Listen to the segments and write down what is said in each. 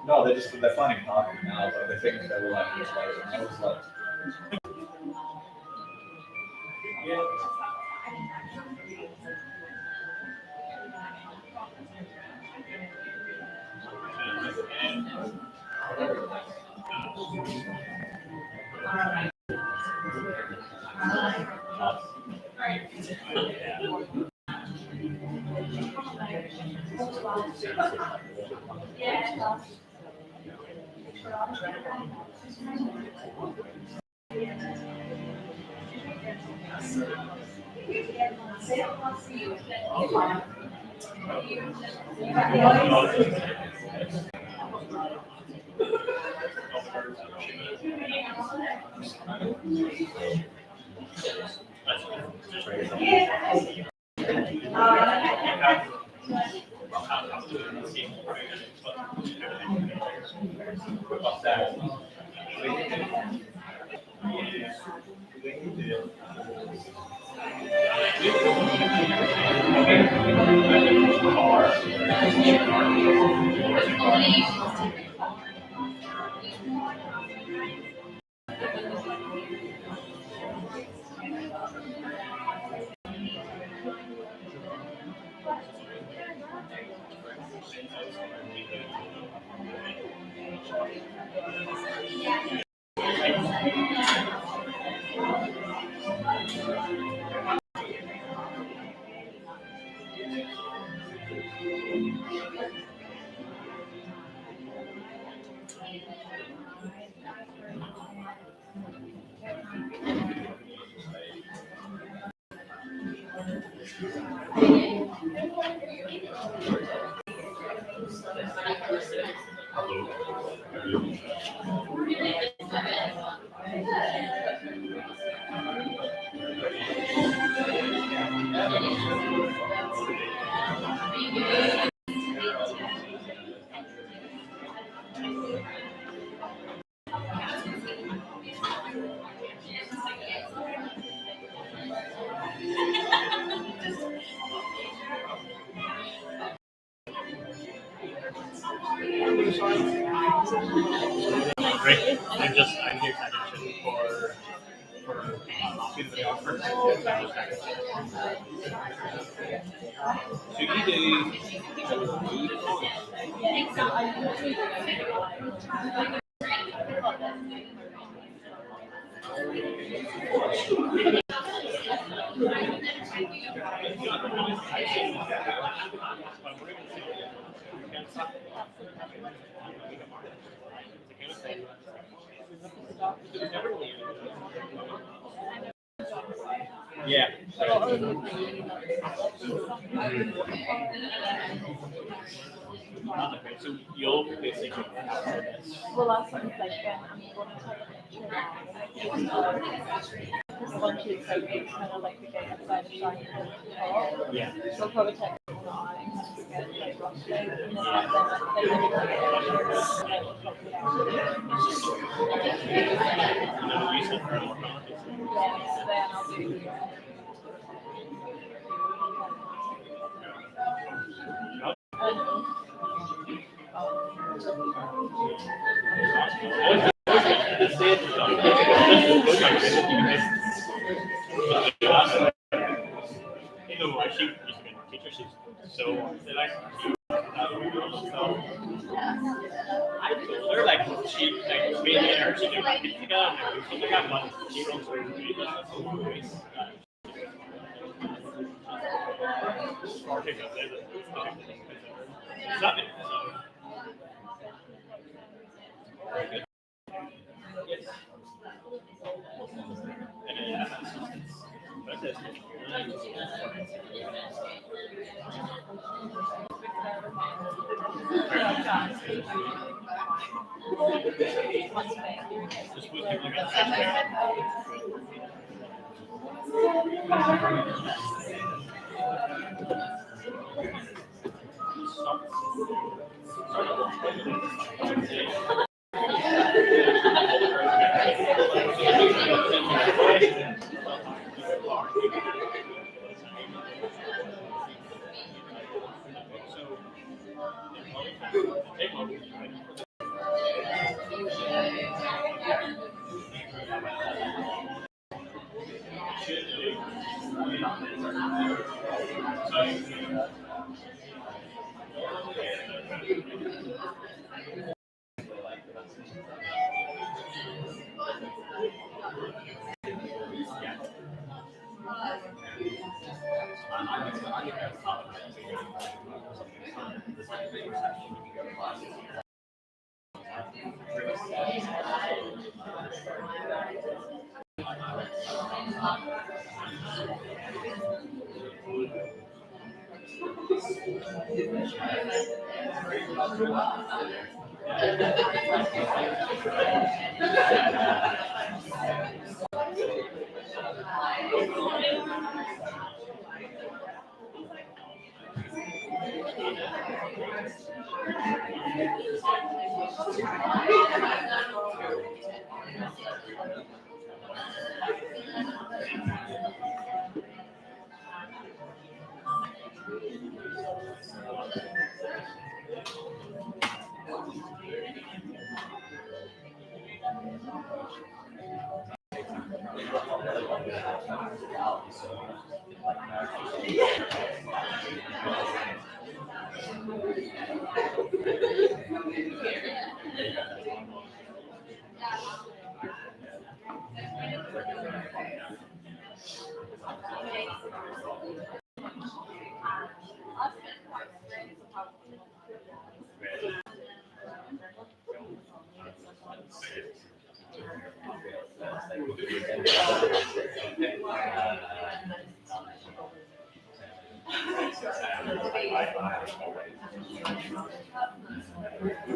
No, they're finding talking now, but they think they were like this later. And I was like, Great. I'm here for coffee that they offer. So you yeah. Okay, so you'll basically after this. Well, that's what I'm thinking. I'm going to take a picture now. Because once you take it, it's kind of like the game outside of shine and talk. Yeah. So I'll probably take it now and kind of get it like roughly. And then maybe take a picture and then we'll talk about it. Yeah, then I'll do She's so like I told her like she like me and her she could like get together and like do something like that, but she runs her movie business so nice. Starting up there, it's nothing. So. Yes. And that's it. Just with people get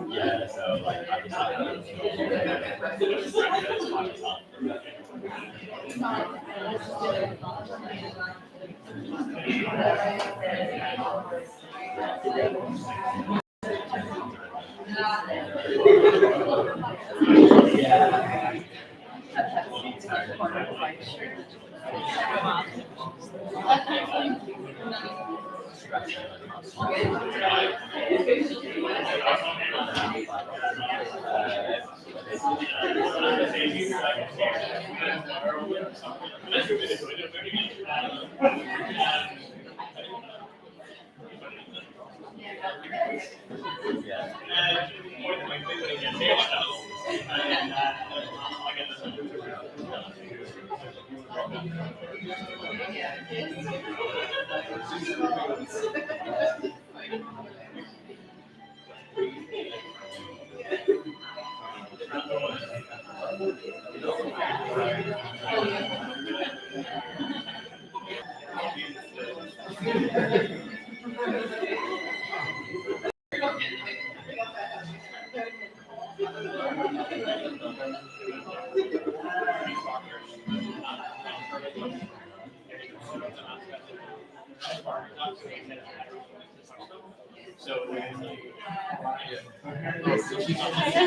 Yeah, so like I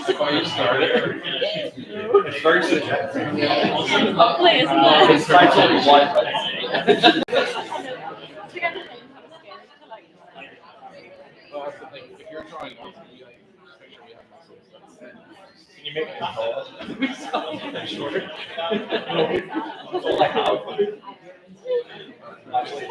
Before you started, it's very subjective. Hopefully it's not. It's actually one. well, that's the thing. If you're drawing on TV, like, make sure we have muscles. Can you make it tall? And short? So like how? Actually,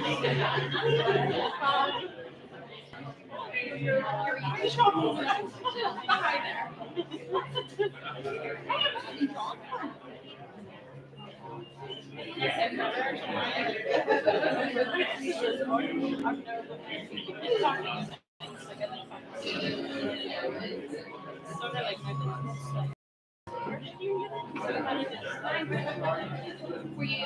Were you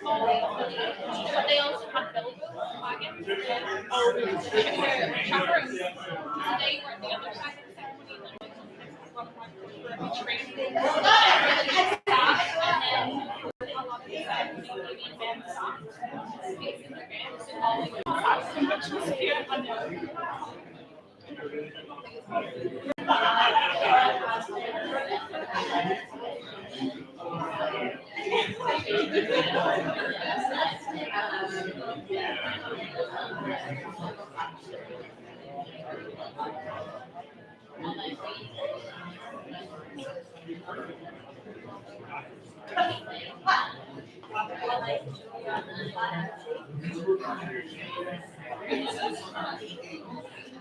But they also have Bilbo wagons. Chaperones. So they were at the other side of the ceremony, and then we trained them. And then a lot of the ceremony, maybe in bands, facing their bands and all like which was cute.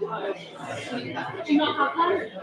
Do you not have one?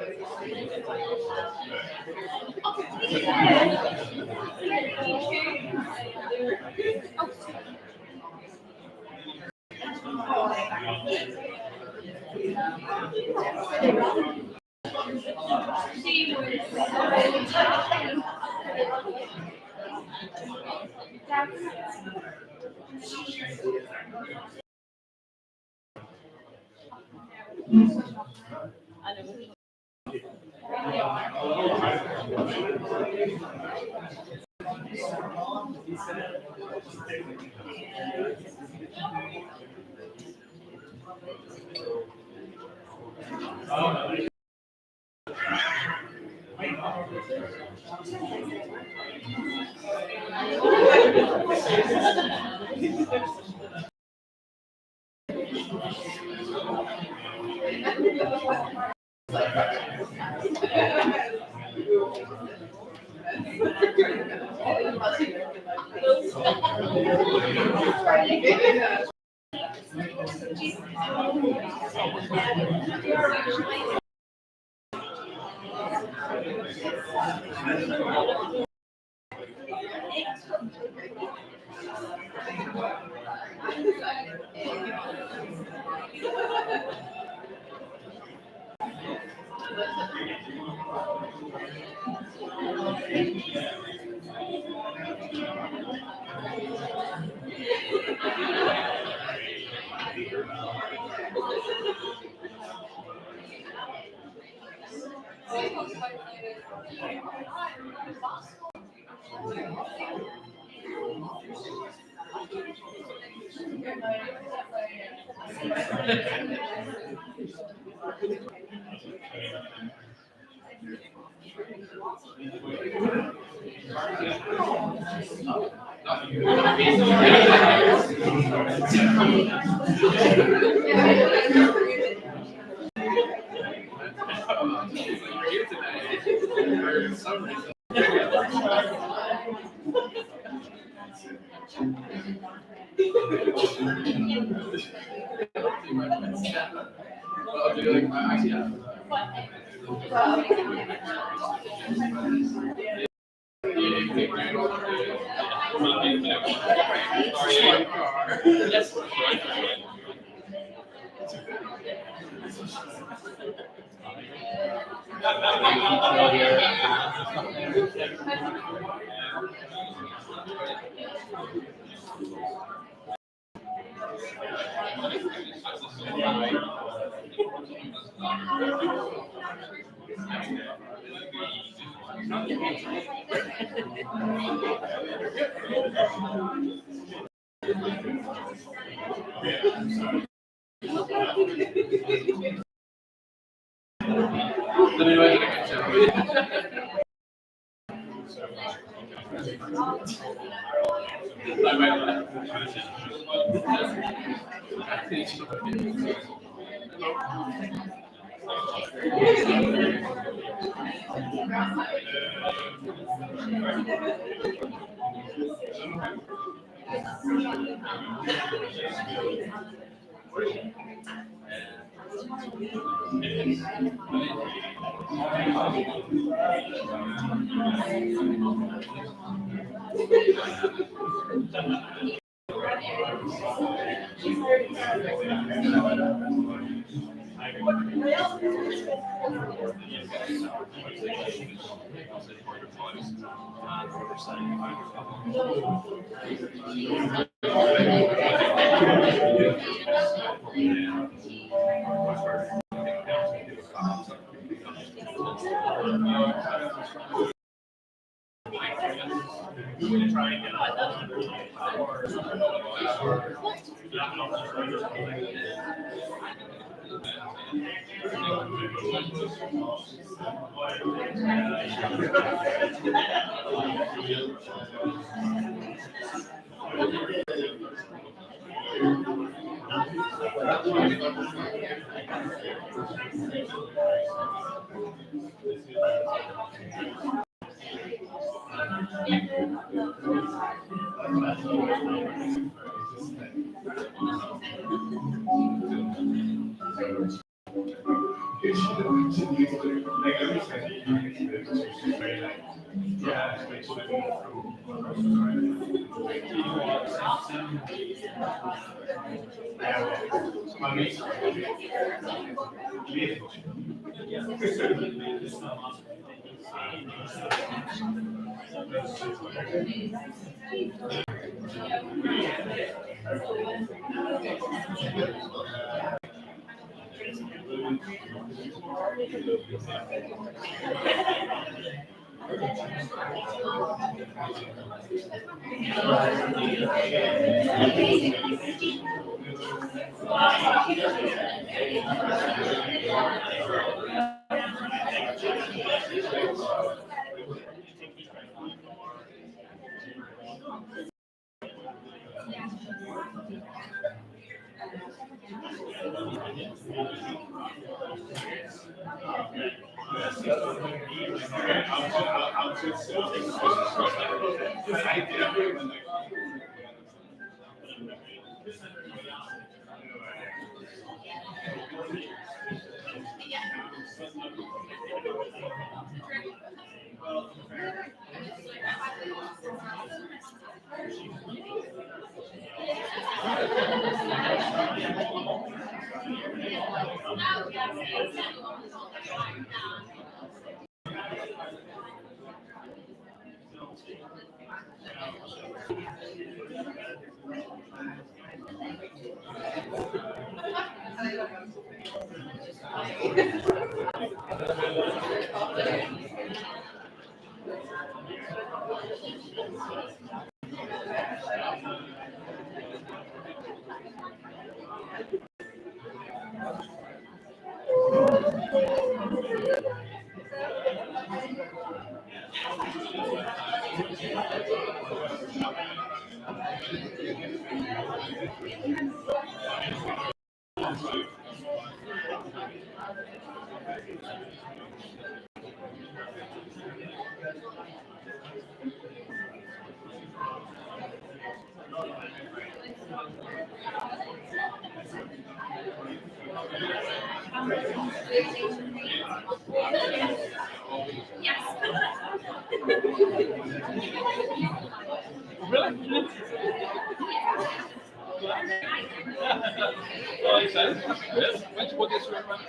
Makes sense. Yes. Which book is your friend?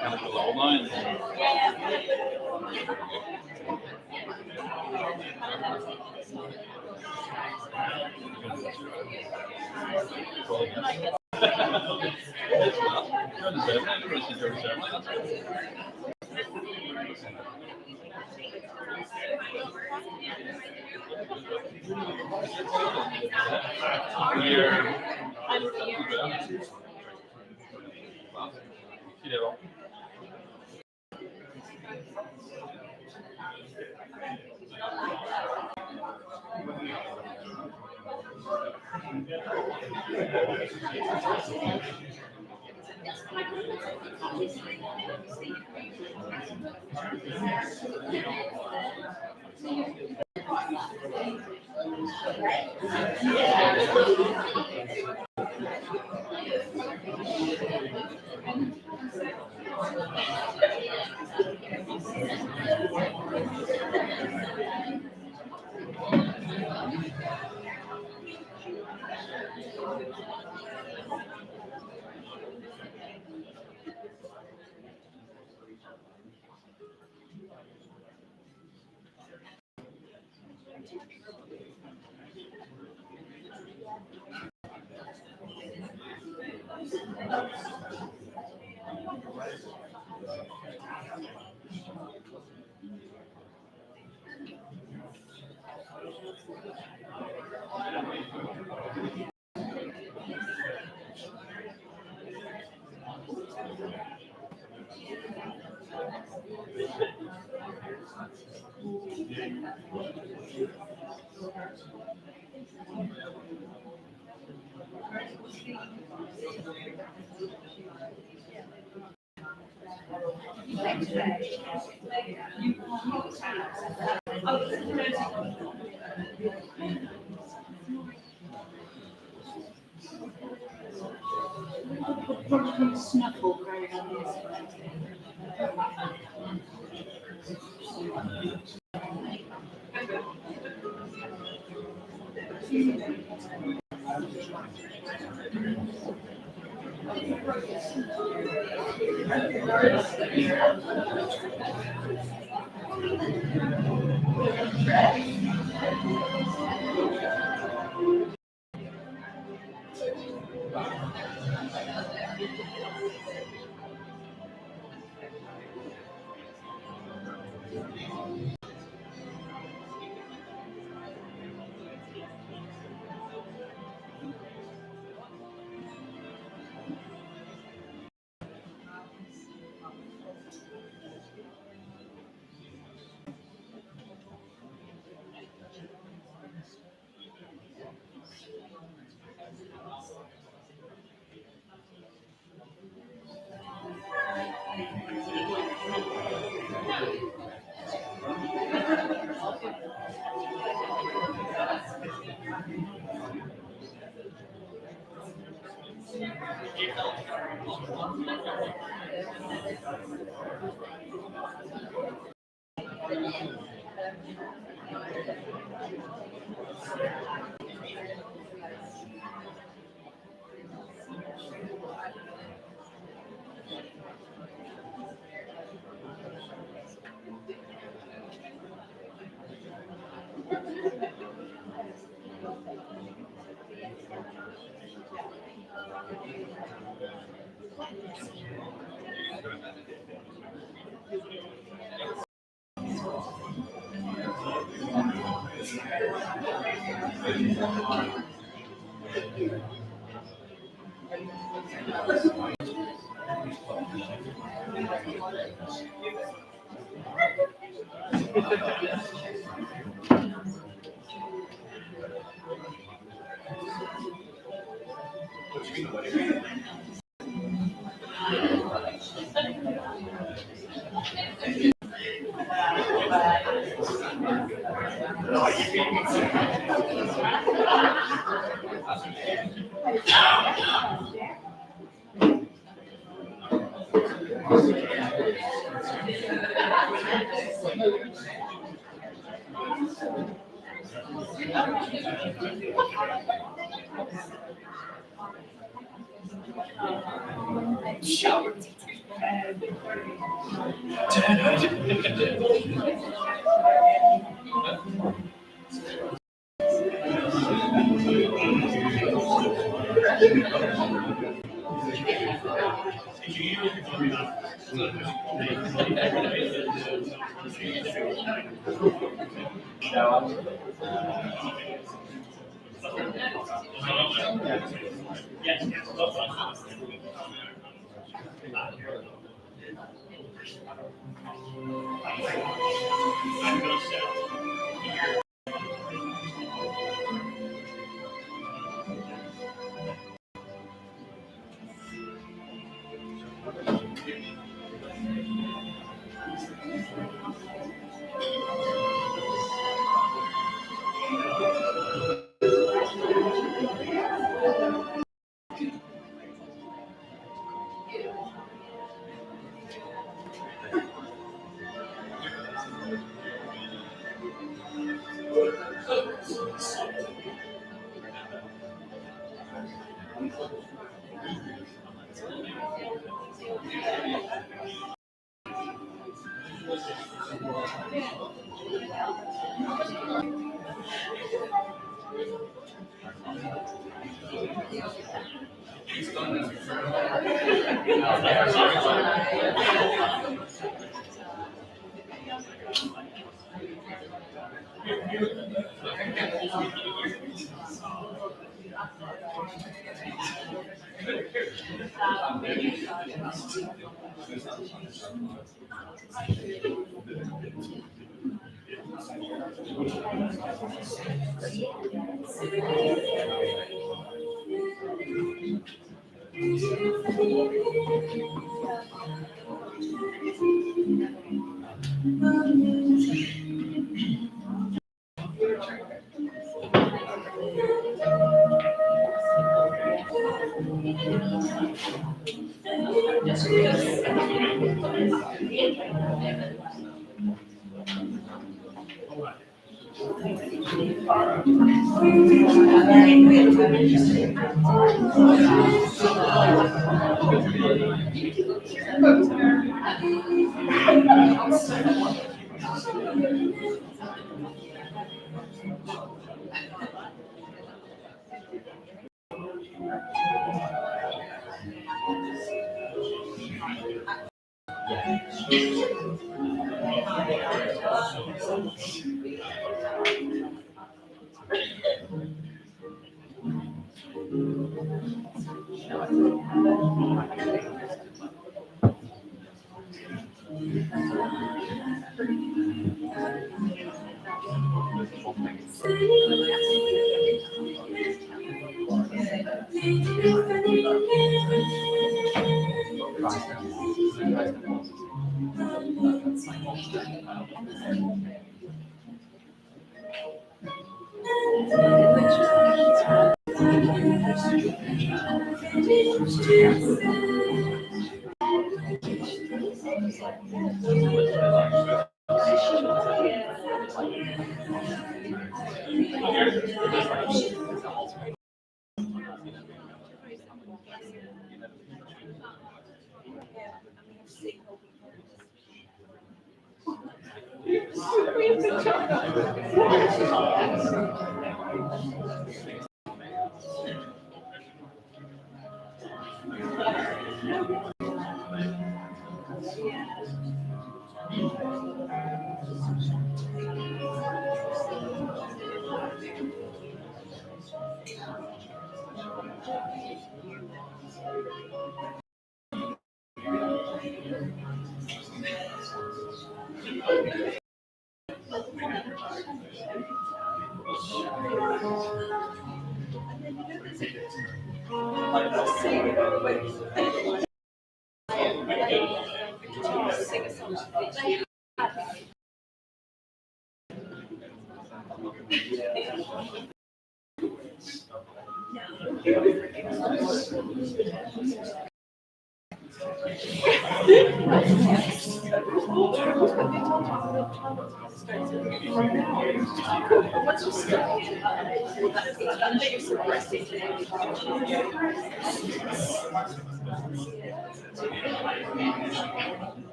Kind of below line. Snuffle right on this.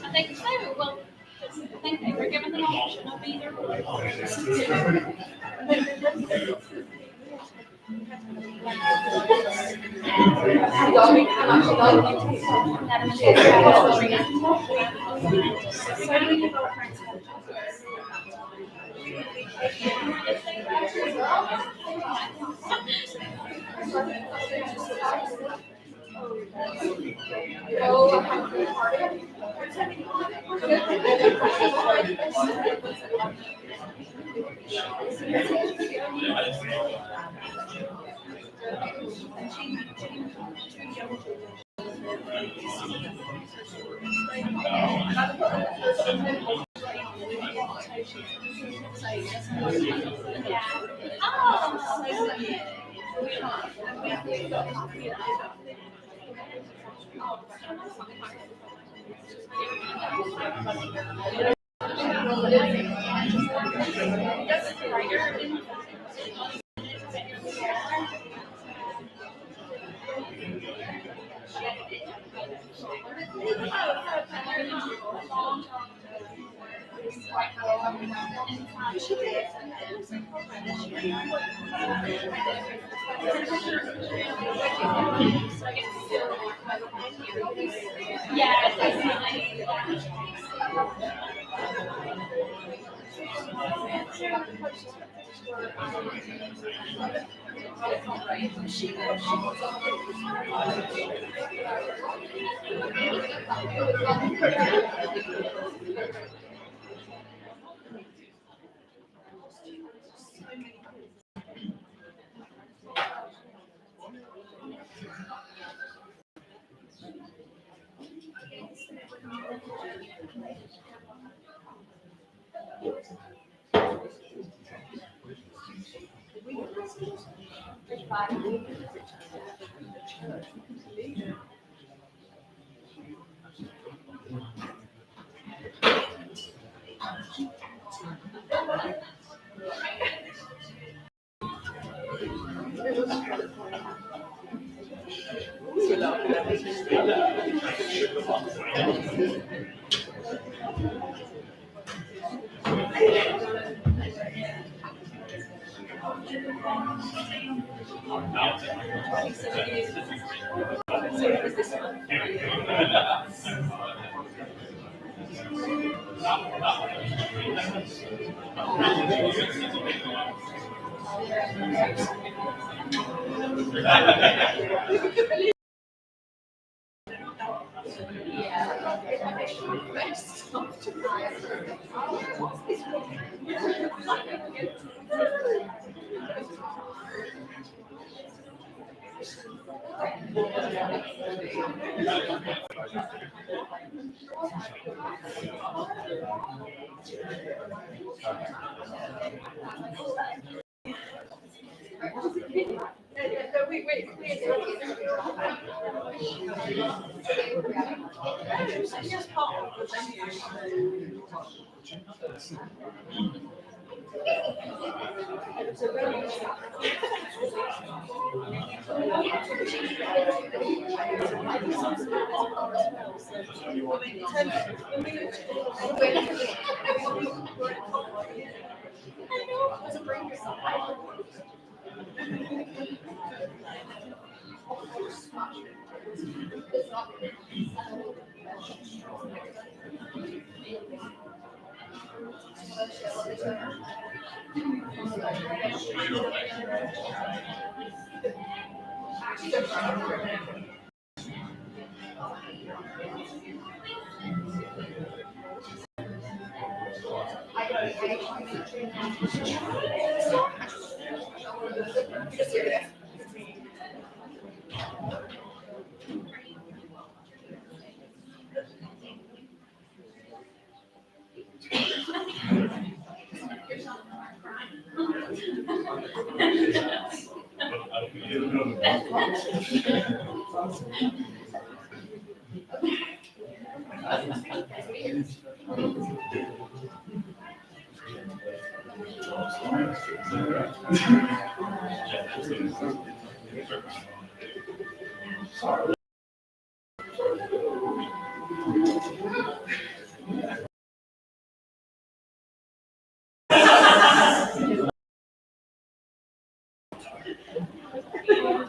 I think so. Well, I think they were given the option of either.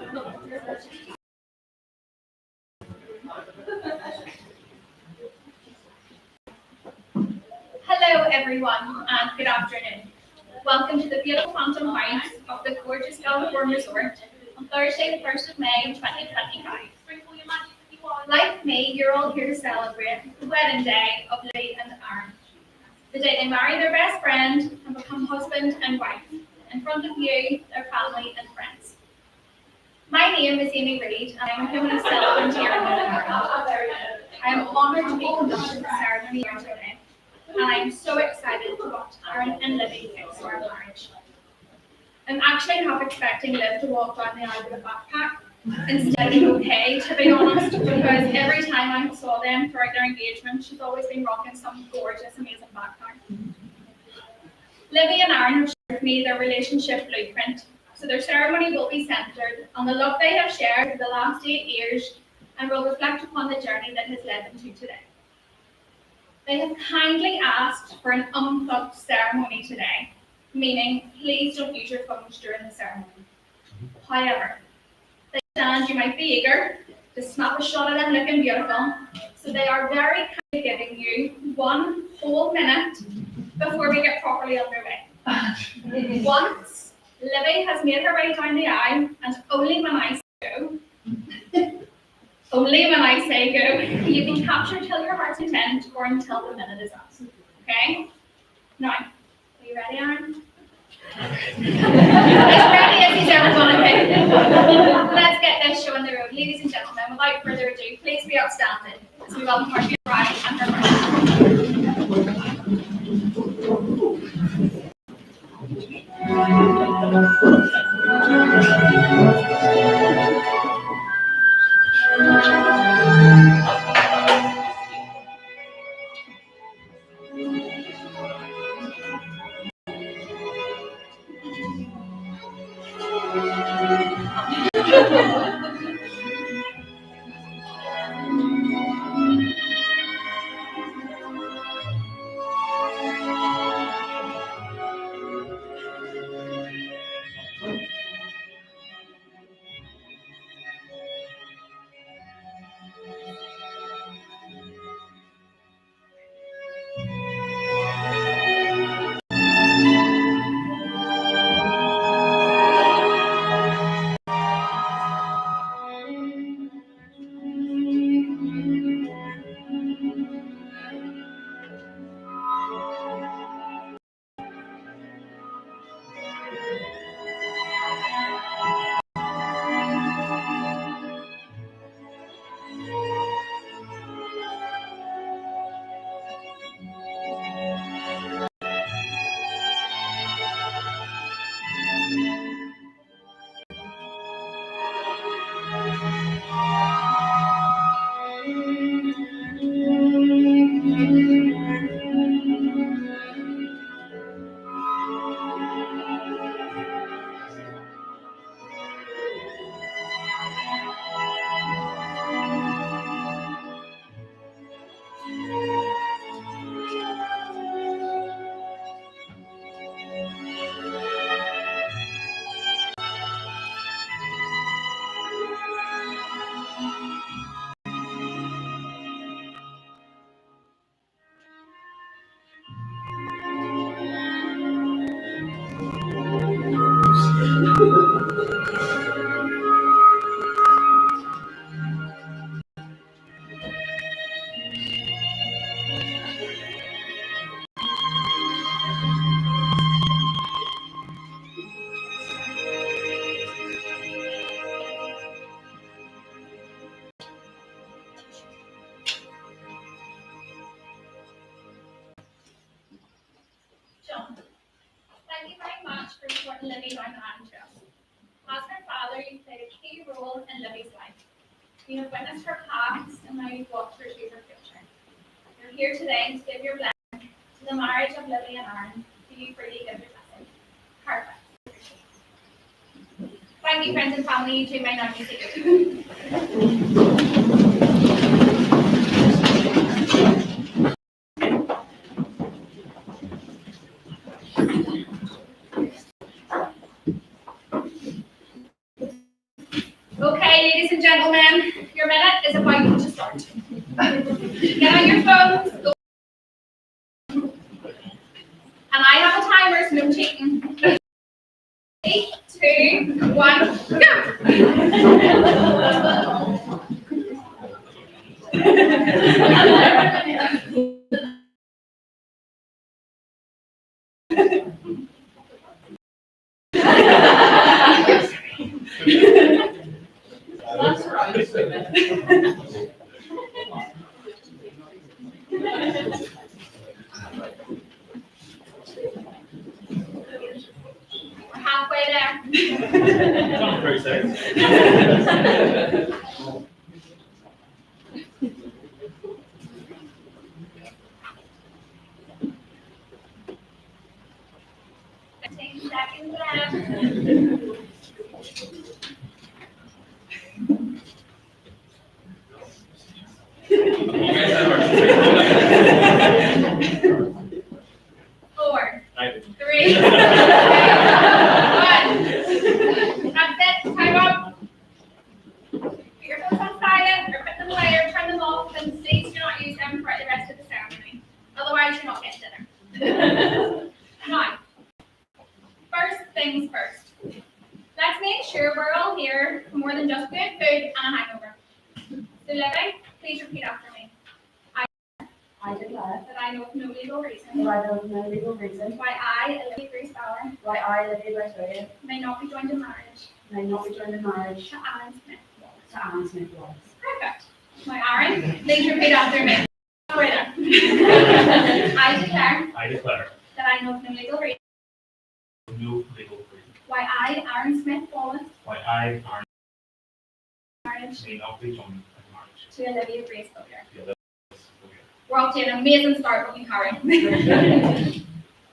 Hello, everyone, and good afternoon. Welcome to the beautiful Phantom House of the gorgeous Gallagher Resort on Thursday, the 1st of May, 2025. Like me, you're all here to celebrate the wedding day of Livvy and Aaron, the day they marry their best friend and become husband and wife in front of you, their family, and friends. My name is Amy Reid, and I'm a human celebrant here in Northern Ireland. I am honoured to be conducting the ceremony here today, and I am so excited to watch Aaron and Livvy fix their marriage. I'm actually half expecting Liv to walk down the aisle with a backpack instead of okay, to be honest, because every time I saw them throughout their engagement, she's always been rocking some gorgeous, amazing backpack. Livvy and Aaron have shared with me their relationship blueprint, so their ceremony will be centred on the love they have shared for the last 8 years and will reflect upon the journey that has led them to today. They have kindly asked for an unplugged ceremony today, meaning please don't use your phones during the ceremony. However, they understand you might be eager to snap a shot of them looking beautiful, so they are very kindly giving you 1 whole minute before we get properly underway. Once Livvy has made her way down the aisle, and only when I say go, only when I say go, you can capture till your heart's content or until the minute is up. Okay? Now, are you ready, Aaron? As ready as he's ever going to be. Let's get this show on the road. Ladies and gentlemen, without further ado, please be outstanding as we welcome our dear bride and her bride. John, thank you very much for supporting Livvy down the line to us. As her father, you played a key role in Livvy's life. You have witnessed her past, and now you've watched her choose her future. You're here today to give your blessing to the marriage of Livvy and Aaron. Do you freely give your blessing? Perfect. Thank you, friends and family. You two may now be seated. gentlemen, your minute is about to start. Get on your phones, go. And I have a timer, so no cheating. 3, 2, 1, We're halfway there. It's only 30 seconds. Seconds left. Four, Right. 3, 2, 1. That's it. Time up. Put your phones on silent or put them away or turn them off, and please do not use them for the rest of the ceremony. Otherwise, you're not getting dinner. Now, first things first. Let's make sure we're all here for more than just good food and a hangover. So, Livvy, please repeat after me. I declare That I know of no legal reason that I know of no legal reason why I, Livvy Grace Bauer, why I, Livvy Grace, may not be joined in marriage may not be joined in marriage to Aaron Smith. to Aaron Smith Wallace. Perfect. Now, Aaron, please repeat after me. Wait there. I declare that I know of no legal reason why I, Aaron Smith Wallace, marriage may not be joined in marriage. to Olivia Grace Bauer. Yeah, We're off to an amazing start, but we carry.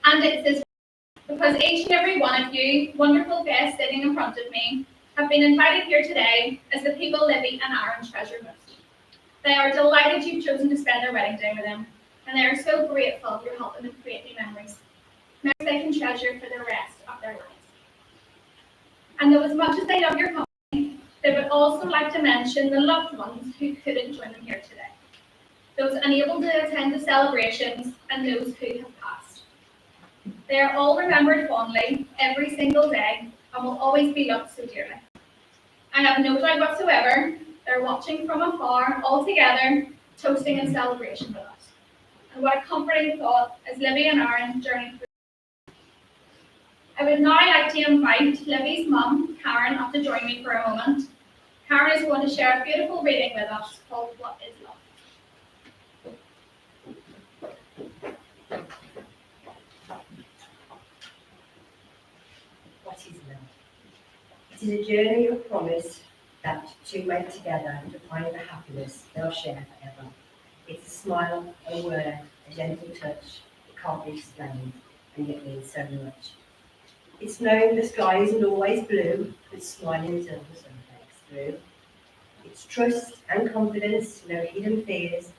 And it says, because each and every one of you, wonderful guests sitting in front of me, have been invited here today as the people Livvy and Aaron treasure most. They are delighted you've chosen to spend their wedding day with them, and they are so grateful for helping them create new memories. Memories they can treasure for the rest of their lives. And though as much as they love your company, they would also like to mention the loved ones who couldn't join them here today. Those unable to attend the celebrations, and those who have passed. They are all remembered fondly every single day and will always be loved so dearly. I have no doubt whatsoever they're watching from afar, all together, toasting in celebration with us. And what a comforting thought as Livvy and Aaron journey through. I would now like to invite Livvy's mum, Karen, up to join me for a moment. Karen is going to share a beautiful reading with us called What is Love? What is love? It is a journey of promise that two make together to find the happiness they'll share forever. It's a smile, a word, a gentle touch. It can't be explained, and yet means so much. It's knowing the sky isn't always blue, but smiling until the sun breaks through. It's trust and confidence, no hidden fears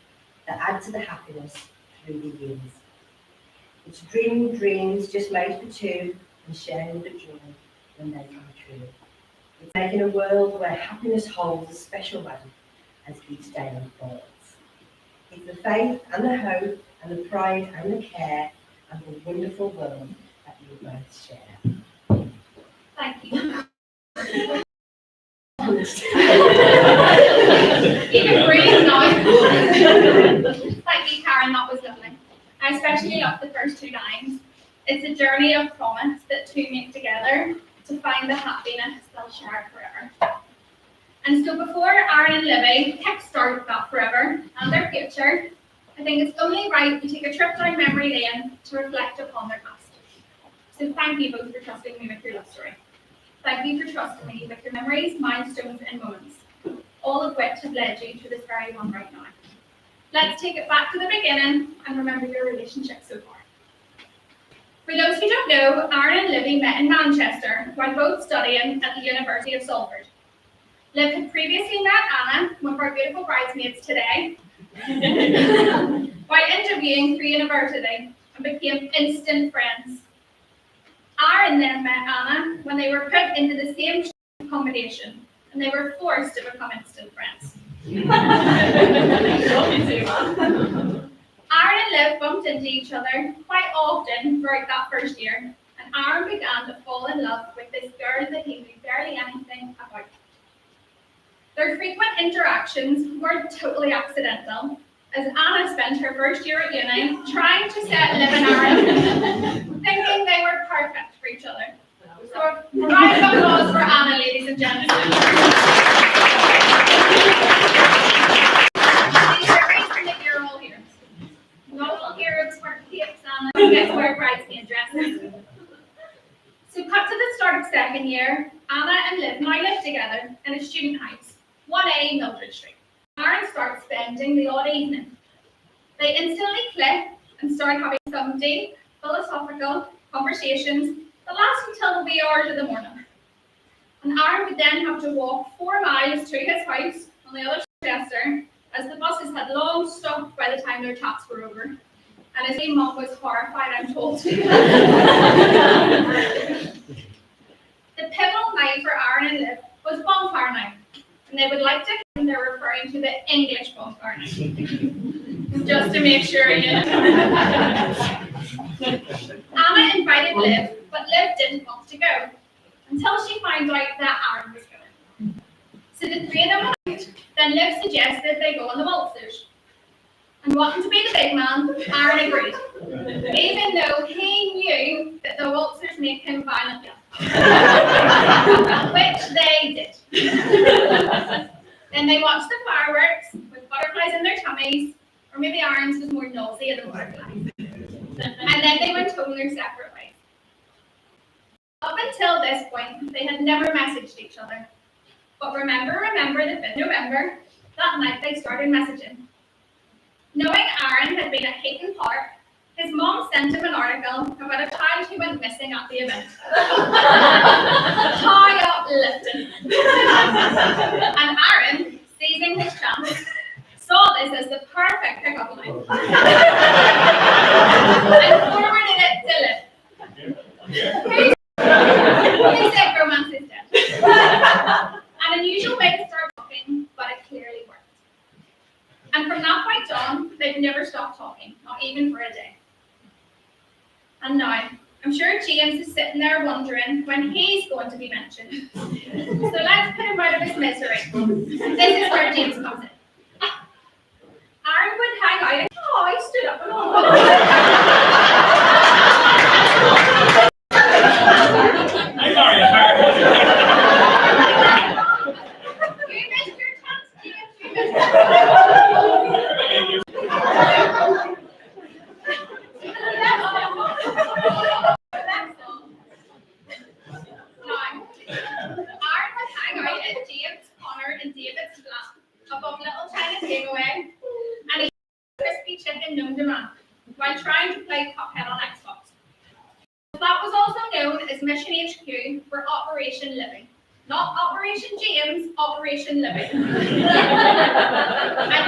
that add to the happiness through the years. It's dreaming dreams just made for two and sharing the joy when they come true. It's making a world where happiness holds a special value as each day unfolds. It's the faith and the hope and the pride and the care and the wonderful world that you both share. Thank you. You can breathe now. Thank you, Karen, that was lovely. I especially loved the first two lines. It's a journey of promise that two make together to find the happiness they'll share forever. And so before Aaron and Livvy kickstart that forever and their future, I think it's only right we take a trip down memory lane to reflect upon their past. So thank you both for trusting me with your love story. Thank you for trusting me with your memories, milestones, and moments, all of which have led you to this very one right now. Let's take it back to the beginning and remember your relationship so far. For those who don't know, Aaron and Livvy met in Manchester while both studying at the University of Salford. Liv had previously met Anna, one of our beautiful bridesmaids today, while interviewing for university and became instant friends. Aaron then met Anna when they were put into the same accommodation and they were forced to become instant friends. Aaron and Liv bumped into each other quite often throughout that first year, and Aaron began to fall in love with this girl that he knew barely anything about. Their frequent interactions were totally accidental, as Anna spent her first year at uni trying to set Liv and Aaron, thinking they were perfect for each other. So a round of applause for Anna, ladies and gentlemen. These are reason that you're all here. Not all here to wear capes and get to wear bridesmaid dresses. So cut to the start of second year, Anna and Liv now live together in a student house, 1A Mildred Street. Aaron starts spending the odd evening. They instantly click and start having some deep, philosophical conversations that last until the wee hours of the morning. And Aaron would then have to walk 4 miles to his house on the other side of Chester, as the buses had long stopped by the time their chats were over. And his wee mum was horrified, I'm told. The pivotal night for Aaron and Liv was bonfire night, and they would like to think they're referring to the English bonfire night. Just to make sure, you know. Anna invited Liv, but Liv didn't want to go until she found out that Aaron was going. So the three of them went out. Then Liv suggested they go on the waltzers. And wanting to be the big man, Aaron agreed, even though he knew that the waltzers make him violent young. Which they did. Then they watched the fireworks with butterflies in their tummies, or maybe Aaron's was more nausea than butterflies. And then they went home their separate ways. Up until this point, they had never messaged each other. But remember the 5th of November, that night they started messaging. Knowing Aaron had been at Hayton Park, his mom sent him an article about a child who went missing at the event. How uplifting. And Aaron, seizing his chance, saw this as the perfect pickup line. And forwarded it to Liv. Who said romance is dead? An unusual way to start talking, but it clearly worked. And from that point on, they've never stopped talking, not even for a day. And now, I'm sure James is sitting there wondering when he's going to be mentioned. So let's put him out of his misery. This is where James comes in. Aaron would hang out and, oh, he stood up and all. I'm sorry, You missed your chance, James. You missed your chance. Aaron would hang out at James, Connor, and David's flat above Little China Takeaway, and he crispy chicken known to man while trying to play Cuphead on Xbox. That was also known as Mission HQ for Operation Livvy. Not Operation James, Operation Livvy. And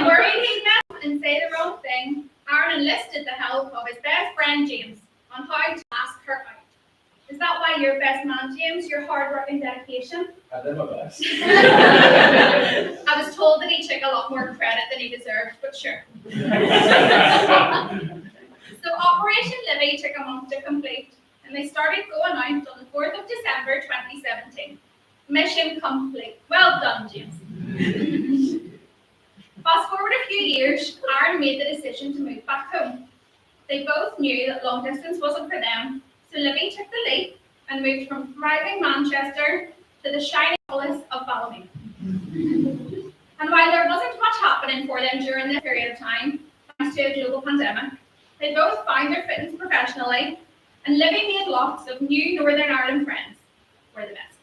worried he'd mess up and say the wrong thing, Aaron enlisted the help of his best friend James on how to ask her out. Is that why you're best man, James? Your hard work and dedication? I did my best. I was told that he took a lot more credit than he deserved, but sure. So Operation Livvy took a month to complete, and they started going out on the 4th of December 2017. Mission complete. Well done, James. Fast forward a few years, Aaron made the decision to move back home. They both knew that long distance wasn't for them, so Livvy took the leap and moved from thriving Manchester to the shining polis of Ballymena. And while there wasn't much happening for them during this period of time, thanks to a global pandemic, they both found their fitness professionally, and Livvy made lots of new Northern Ireland friends. We're the best.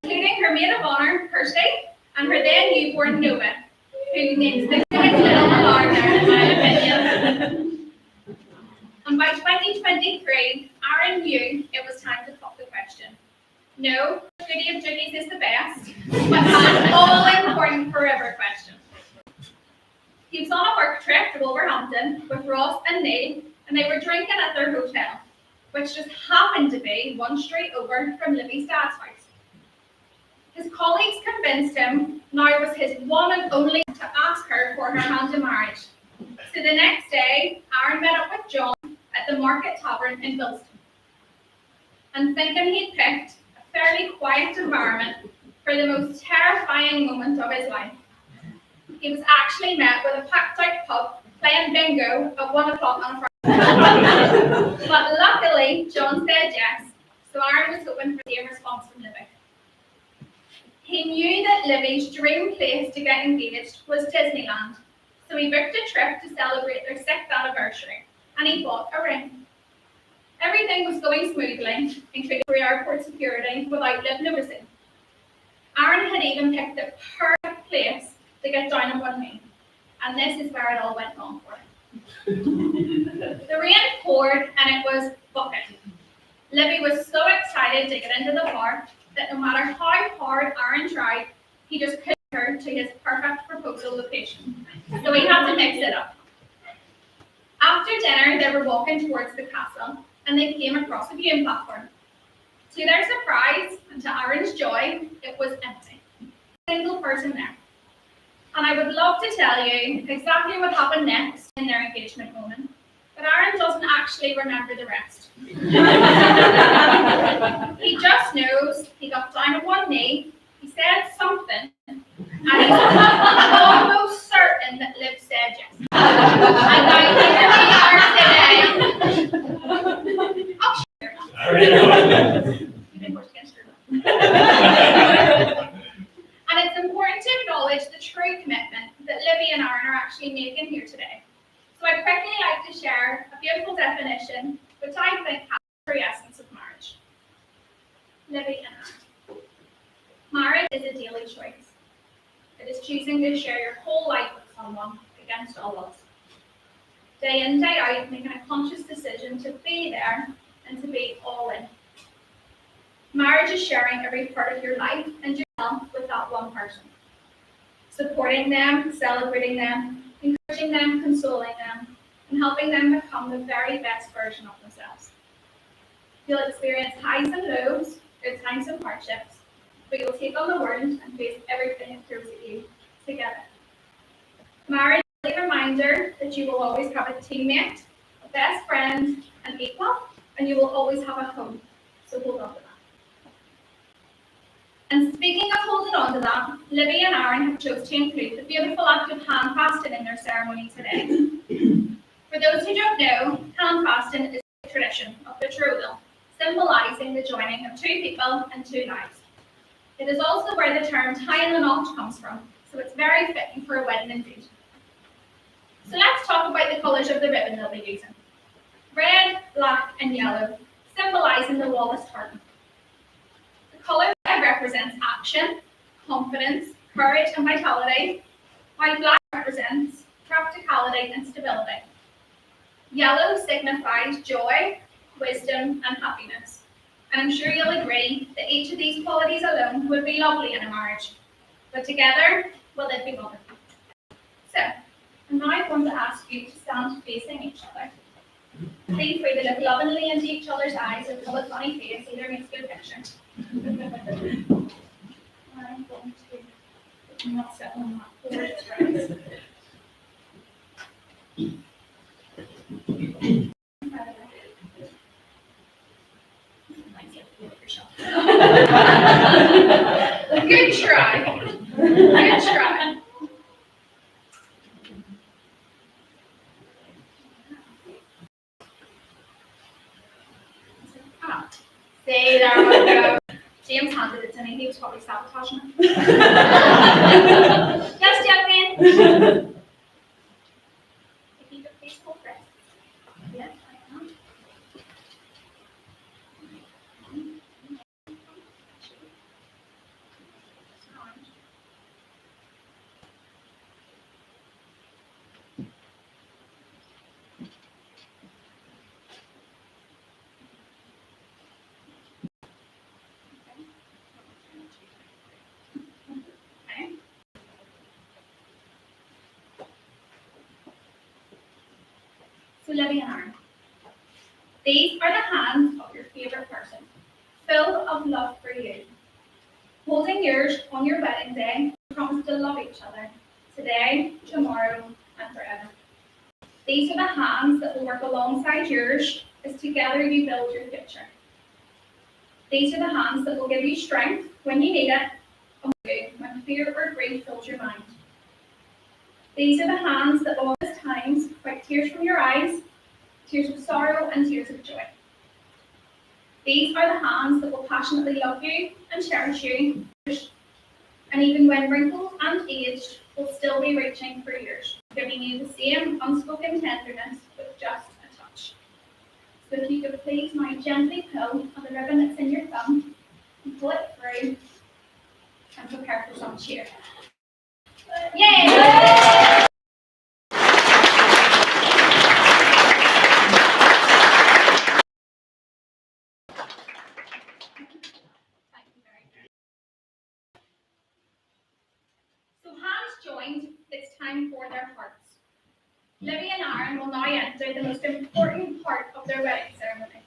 Including her maid of honour, Kirsty, and her then newborn Nova, who makes the cutest little alarm there, in my opinion. And by 2023, Aaron knew it was time to pop the question. No, Goody of Judy's is the best, but an all-important forever question. He was on a work trip to Wolverhampton with Ross and Neil, and they were drinking at their hotel, which just happened to be one street over from Livvy's dad's house. His colleagues convinced him now it was his one and only to ask her for her hand in marriage. So the next day, Aaron met up with John at the Market Tavern in Bilston. And thinking he'd picked a fairly quiet environment for the most terrifying moment of his life, he was actually met with a packed out pub playing bingo at 1 o'clock on a Friday. But luckily, John said yes, so Aaron was hoping for the same response from Livvy. He knew that Livvy's dream place to get engaged was Disneyland, so he booked a trip to celebrate their 6th anniversary, and he bought a ring. Everything was going smoothly, including airport security, without Liv noticing. Aaron had even picked the perfect place to get down on one knee, and this is where it all went wrong for him. The rain poured, and it was bucket. Livvy was so excited to get into the park that no matter how hard Aaron tried, he just couldn't get her to his perfect proposal location. So he had to mix it up. After dinner, they were walking towards the castle, and they came across a viewing platform. To their surprise, and to Aaron's joy, it was empty. A single person there. And I would love to tell you exactly what happened next in their engagement moment, but Aaron doesn't actually remember the rest. He just knows he got down on one knee, he said something, and he's almost certain that Liv said yes. And now here we are today. Oh, sure. You didn't work against her. And it's important to acknowledge the true commitment that Livvy and Aaron are actually making here today. So I'd quickly like to share a beautiful definition, which I think has the true essence of marriage. Livvy and Aaron. Marriage is a daily choice. It is choosing to share your whole life with someone against all odds. Day in, day out, making a conscious decision to be there and to be all in. Marriage is sharing every part of your life and yourself with that one person. Supporting them, celebrating them, encouraging them, consoling them, and helping them become the very best version of themselves. You'll experience highs and lows, good times and hardships, but you'll take on the world and face everything that throws at you together. Marriage is a reminder that you will always have a teammate, a best friend, an equal, and you will always have a home. So hold on to that. And speaking of holding on to that, Livvy and Aaron have chosen to include the beautiful act of hand fasting in their ceremony today. For those who don't know, hand fasting is a tradition of betrothal, symbolising the joining of two people and two lives. It is also where the term tying the knot comes from, so it's very fitting for a wedding indeed. So let's talk about the colours of the ribbon they'll be using. Red, black and yellow, symbolising the Wallace turn. The colour red represents action, confidence, courage and vitality, while black represents practicality and stability. Yellow signifies joy, wisdom and happiness. And I'm sure you'll agree that each of these qualities alone would be lovely in a marriage. But together, well, they'd be wonderful. So, I'm now going to ask you to stand facing each other. Feel free to look lovingly into each other's eyes or pull a funny face, either makes a good picture. I'm going to not sit on that board. Good try. Good try. Ah, see, there we go. James handed it to me. He was probably sabotaging it. Just joking. If you could please hold breath. Yes, I am. So Livvy and Aaron, these are the hands of your favourite person, full of love for you. Holding yours on your wedding day, promise to love each other today, tomorrow, and forever. These are the hands that will work alongside yours as together you build your future. These are the hands that will give you strength when you need it, and when fear or grief fills your mind. These are the hands that will at times wipe tears from your eyes, tears of sorrow and tears of joy. These are the hands that will passionately love you and cherish you, and even when wrinkled and aged, will still be reaching for yours, giving you the same unspoken tenderness with just a touch. So if you could please now gently pull on the ribbon that's in your thumb, and pull it through, and prepare for some cheer. Yay! So hands joined, it's time for their hearts. Livvy and Aaron will now enter the most important part of their wedding ceremony.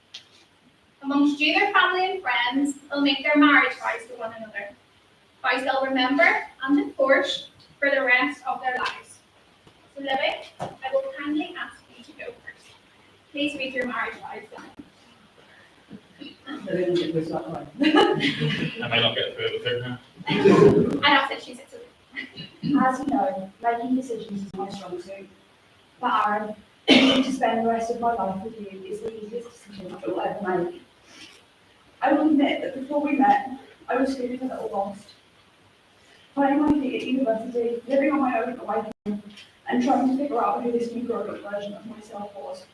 Amongst you, their family and friends, they'll make their marriage vows to one another. Vows they'll remember and enforce for the rest of their lives. So Livvy, I will kindly ask you to go first. Please read your marriage vows down. It was not mine. I might not get through it with her now. I know that she sits with As you know, making decisions is my strong suit. But Aaron, to spend the rest of my life with you is the easiest decision I will ever make. I will admit that before we met, I was feeling a little lost. Finding my feet at university, living on my own away from home, and trying to figure out who this new grown-up version of myself was.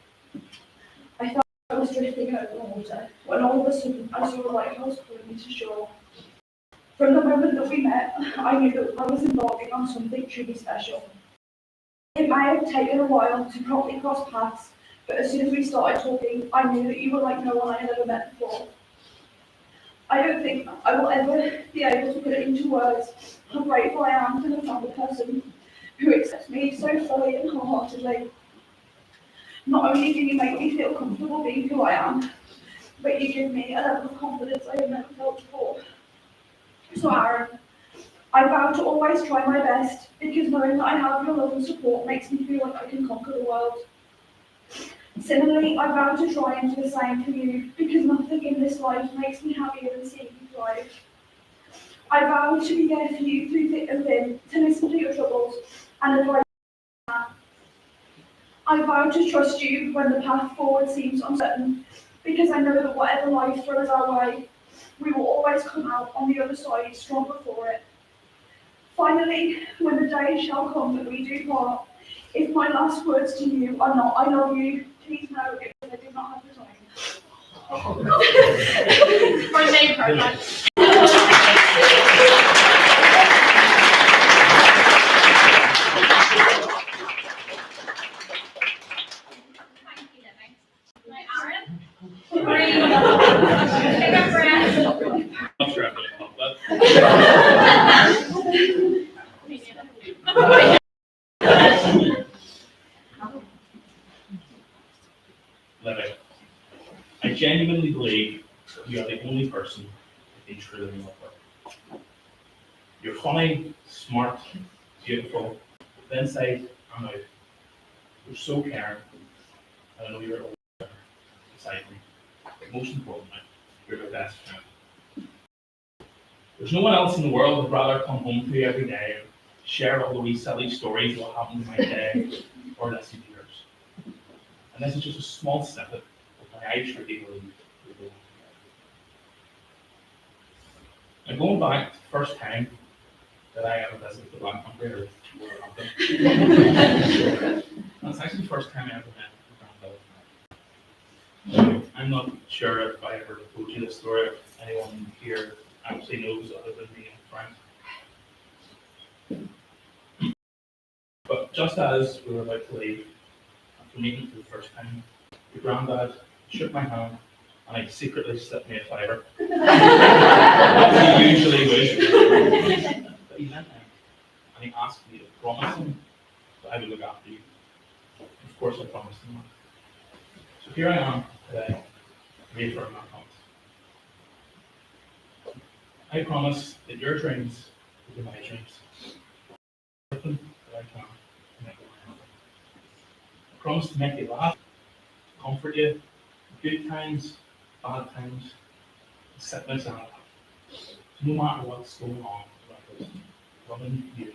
I felt I was drifting over the water, when all of a sudden I saw a lighthouse pulling me to shore. From the moment that we met, I knew that I was embarking on something truly special. It may have taken a while to properly cross paths, but as soon as we started talking, I knew that you were like no one I had ever met before. I don't think I will ever be able to put it into words how grateful I am to have found a person who accepts me so fully and wholeheartedly. Not only do you make me feel comfortable being who I am, but you give me a level of confidence I have never felt before. So Aaron, I vow to always try my best, because knowing that I have your love and support makes me feel like I can conquer the world. Similarly, I vow to try and do the same for you, because nothing in this life makes me happier than seeing you thrive. I vow to be there for you through thick and thin, to listen to your troubles and advise you. I vow to trust you when the path forward seems uncertain, because I know that whatever life throws our way, we will always come out on the other side stronger for it. Finally, when the day shall come that we do part, if my last words to you are not "I love you," please know it was I did not have the time. my name perfect. Thank you, Livvy. My Aaron, breathe. Take a breath. I'm sure I'm going to pop that. Livvy, I genuinely believe you are the only person I can truly love with. You're funny, smart, beautiful, with inside and out. You're so caring. I know you're always there beside me. But most importantly, you're the best friend. There's no one else in the world I'd rather come home to every day and share all the wee silly stories of what happened in my day or listen to yours. And this is just a small snippet of why I truly believe we belong together. And going back to the first time that I ever visited the Black Country or Wolverhampton, that's actually the first time I ever met my grandfather. I'm not sure if I ever told you this story, if anyone here actually knows other than me and Frank. But just as we were about to leave, after meeting for the first time, your granddad shook my hand and I secretly slipped me a fiver. As he usually would. But he meant it. And he asked me to promise him that I would look after you. Of course I promised him that. So here I am today, reaffirming that promise. I promise that your dreams will be my dreams. Everything that I can to make it happen. I promise to make you laugh, comfort you, good times, bad times, sickness and health. No matter what's going on, loving you is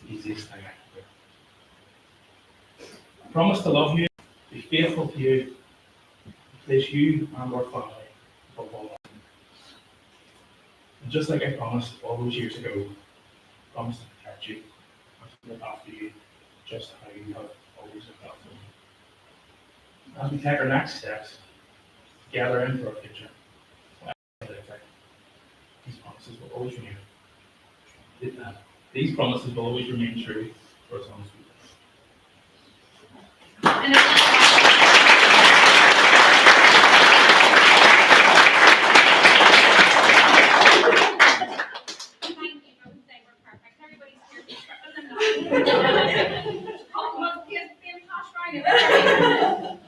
the easiest thing I can do. I promise to love you, be faithful to you, place you and our family above all else. And just like I promised all those years ago, I promise to protect you and to look after you just how you have always looked after me. As we take our next steps together into our future, these promises will always remain. These promises will always remain true for as long as we live. And thank you. I would say we're perfect. Everybody's here. Oh, must be a same Tosh Ryan.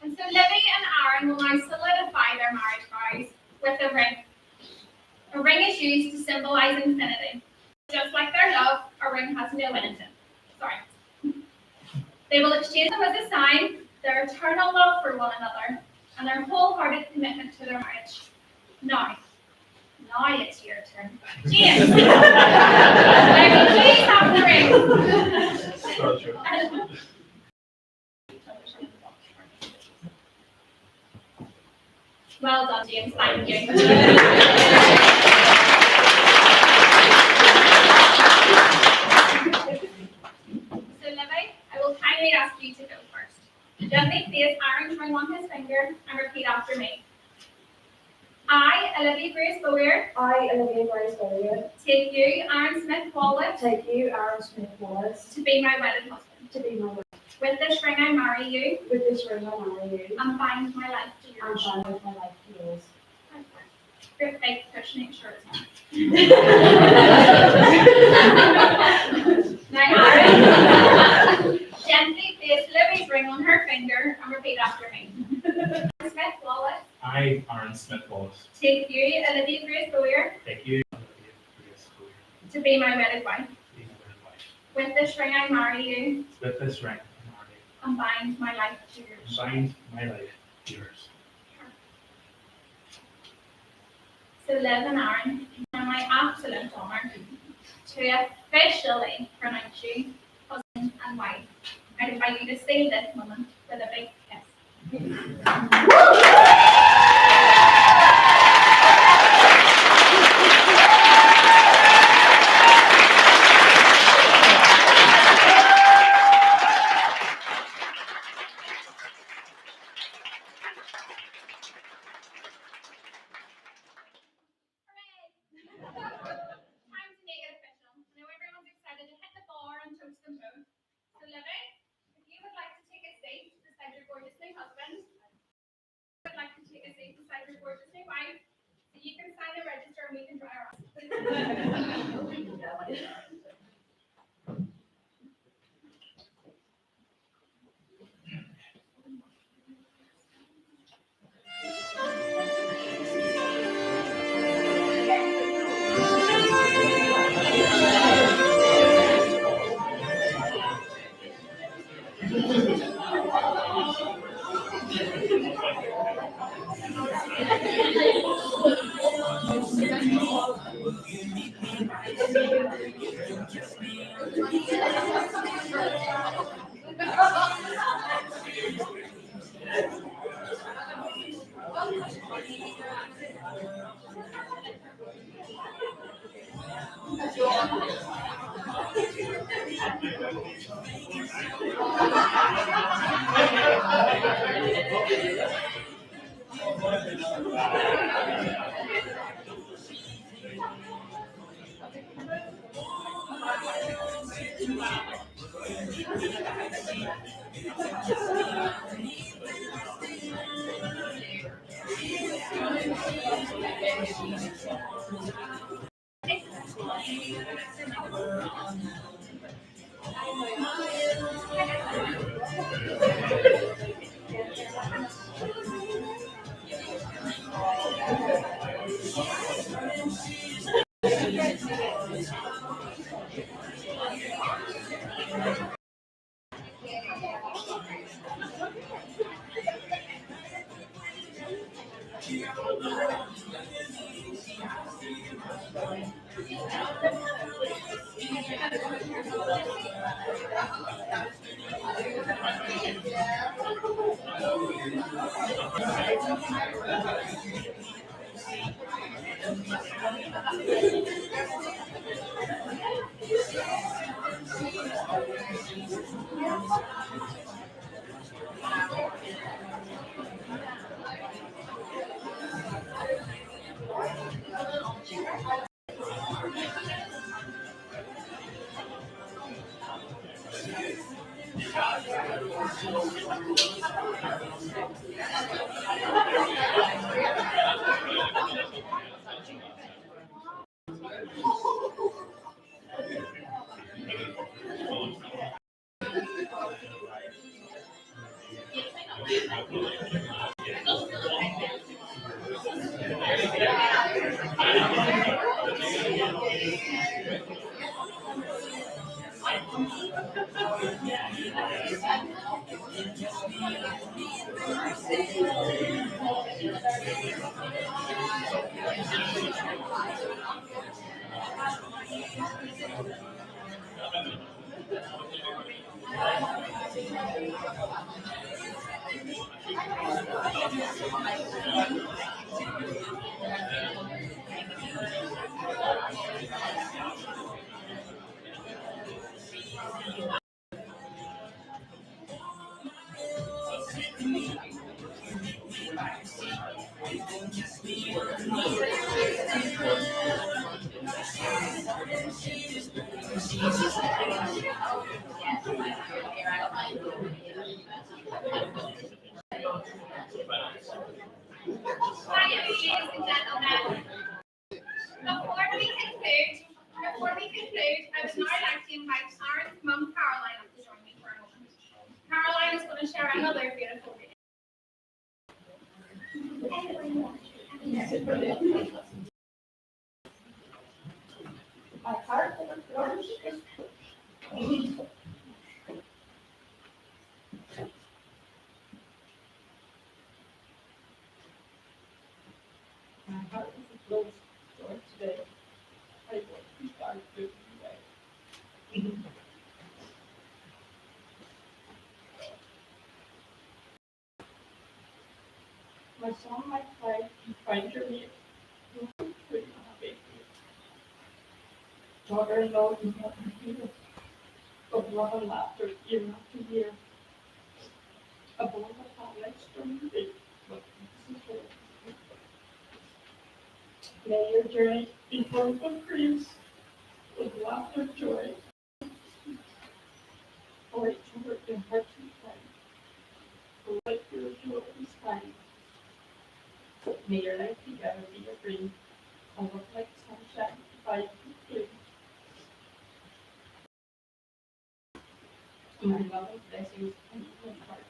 And so Livvy and Aaron will now solidify their marriage vows with a ring. A ring is used to symbolize infinity. Just like their love, a ring has no innocence. Sorry. They will exchange them as a sign their eternal love for one another and their wholehearted commitment to their marriage. Now it's your turn. James, may we please have the ring? Well done, James. Thank you. So, Livvy, I will kindly ask you to go first. Gently place Aaron's ring on his finger and repeat after me. I, Olivia Grace Bowyer, take you, Aaron Smith Wallace, to be my wedded husband. With this ring I marry you, and bind my life to yours. Great big push, make sure it's on. Now, Aaron, gently place Livy's ring on her finger and repeat after me. Smith Wallace, I, Aaron Smith Wallace, take you, Olivia Grace Bowyer, take you, Olivia Grace Bowyer, to be my wedded wife. to be my wedded wife. With this ring I marry you, With this ring, I marry you, and bind my life to yours. and bind my life to yours. So Liv and Aaron, it's my absolute honour to officially pronounce you husband and wife. I invite you to seal this moment with a big kiss. Time to make it official. I know everyone's excited to hit the bar and toast them both. So Livvy, if you would like to take a seat beside your gorgeous new husband, I would like to take a seat beside your gorgeous new wife, so you can sign the register and we can dry our eyes. Hi, ladies and gentlemen. Before we conclude, I would now like to invite Aaron's mum, Caroline, up to join me for a moment. Caroline is going to share another beautiful reading. My heart overflows with My heart overflows with joy today. I want to start good today. My song might play and find your mate. Who could not be? Daughter-in-law is not confused, of love and laughter year after year. A bond of family strong deep, but this is all. May your journey be full of grace, with laughter, joy, for each other in hearts and friends. For let your joy is kind. May your life together be a dream, and look like sunshine, bright and clear. My love and blessings and my heart.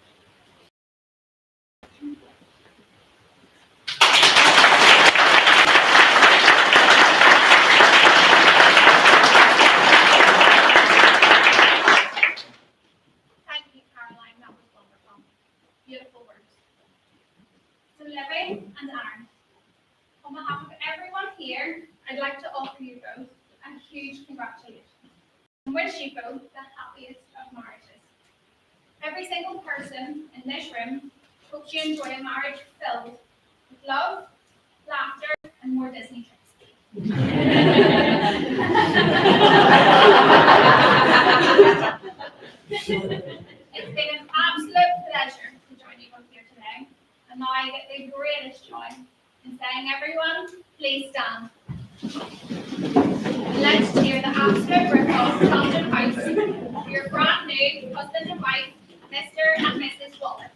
Thank you, Caroline. That was wonderful. Beautiful words. So, Livvy and Aaron, on behalf of everyone here, I'd like to offer you both a huge congratulations and wish you both the happiest of marriages. Every single person in this room hopes you enjoy a marriage filled with love, laughter, and more Disney trips. It's been an absolute pleasure to join you both here today. And now I get the greatest joy in saying, everyone, please stand. Let's cheer the absolute rip off Compton House for your brand new husband and wife, Mr. and Mrs. Wallace.